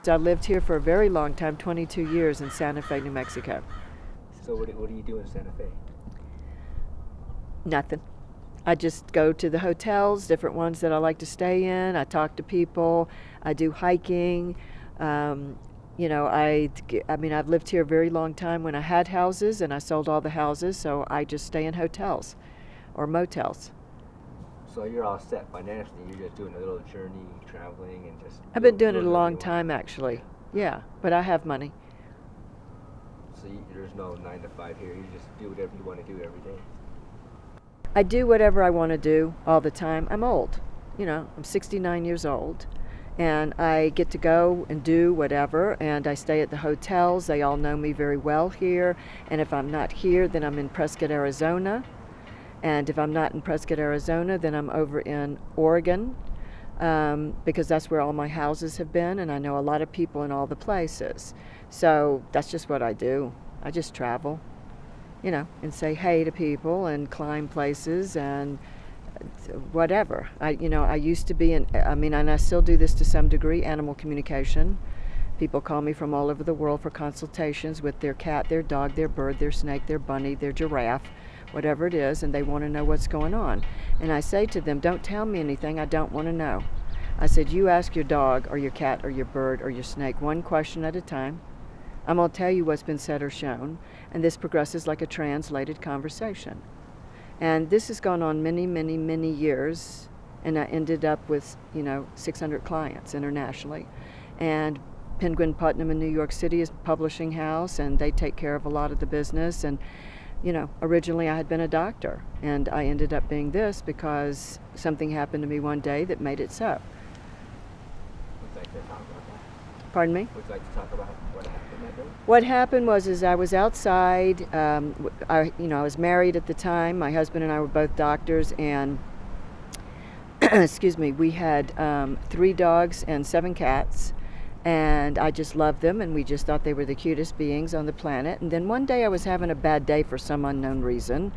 I lived here for a very long time, 22 years in Santa Fe, New Mexico. So what do you do in Santa Fe? Nothing. I just go to the hotels, different ones that I like to stay in. I talk to people. I do hiking. You know, I mean, I've lived here a very long time when I had houses, and I sold all the houses, so I just stay in hotels or motels. So you're all set financially. You're just doing a little journey, traveling, and just. I've been doing it a long time, actually. Yeah, but I have money. So there's no 9 to 5 here. You just do whatever you want to do every day. I do whatever I want to do all the time. I'm old. You know, I'm 69 years old. And I get to go and do whatever, and I stay at the hotels. They all know me very well here. And if I'm not here, then I'm in Prescott, Arizona. And if I'm not in Prescott, Arizona, then I'm over in Oregon, because that's where all my houses have been, and I know a lot of people in all the places. So that's just what I do. I just travel, you know, and say hey to people and climb places and whatever. I used to be and I still do this to some degree, animal communication. People call me from all over the world for consultations with their cat, their dog, their bird, their snake, their bunny, their giraffe, whatever it is, and they want to know what's going on. And I say to them, don't tell me anything I don't want to know. I said, you ask your dog or your cat or your bird or your snake one question at a time. I'm going to tell you what's been said or shown, and this progresses like a translated conversation. And this has gone on many, many, many years, and I ended up with, 600 clients internationally. And Penguin Putnam in New York City is a publishing house, and they take care of a lot of the business. And, originally I had been a doctor, and I ended up being this because something happened to me one day that made it so. Would you like to talk about that? Pardon me? Would you like to talk about what happened that day? What happened was I was outside. I was married at the time. My husband and I were both doctors, and excuse me, we had 3 dogs and 7 cats, and I just loved them, and we just thought they were the cutest beings on the planet. And then one day I was having a bad day for some unknown reason,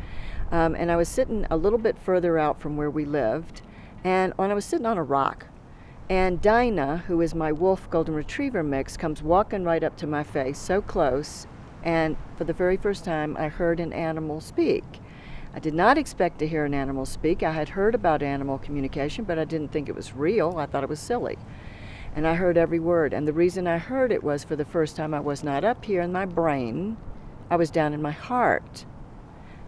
and I was sitting a little bit further out from where we lived, and I was sitting on a rock. And Dinah, who is my wolf golden retriever mix, comes walking right up to my face, so close, and for the very first time I heard an animal speak. I did not expect to hear an animal speak. I had heard about animal communication, but I didn't think it was real. I thought it was silly. And I heard every word, and the reason I heard it was for the first time I was not up here in my brain, I was down in my heart.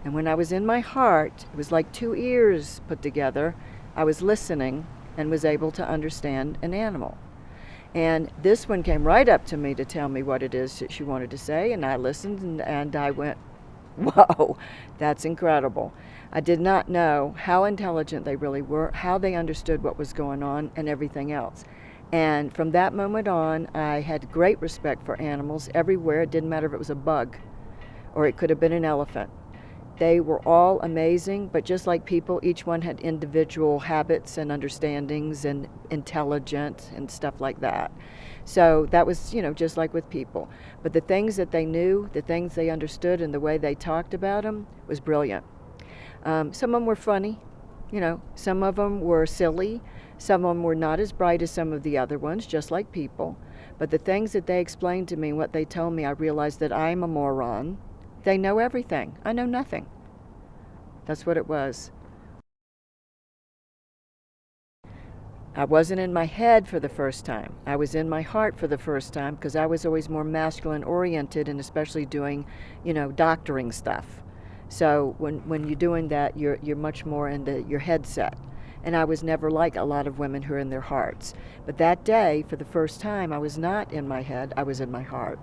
And when I was in my heart, it was like 2 ears put together. I was listening and was able to understand an animal. And this one came right up to me to tell me what it is that she wanted to say, and I listened, and I went, whoa, that's incredible. I did not know how intelligent they really were, how they understood what was going on, and everything else. And from that moment on, I had great respect for animals everywhere. It didn't matter if it was a bug or it could have been an elephant. They were all amazing, but just like people, each one had individual habits and understandings and intelligence and stuff like that. So that was, just like with people. But the things that they knew, the things they understood, and the way they talked about them was brilliant. Some of them were funny, some of them were silly, some of them were not as bright as some of the other ones, just like people. But the things that they explained to me, what they told me, I realized that I'm a moron. They know everything. I know nothing. That's what it was. I wasn't in my head for the first time. I was in my heart for the first time because I was always more masculine oriented, and especially doing, doctoring stuff. So when you're doing that, you're much more into your headset. And I was never like a lot of women who are in their hearts. But that day, for the first time, I was not in my head, I was in my heart.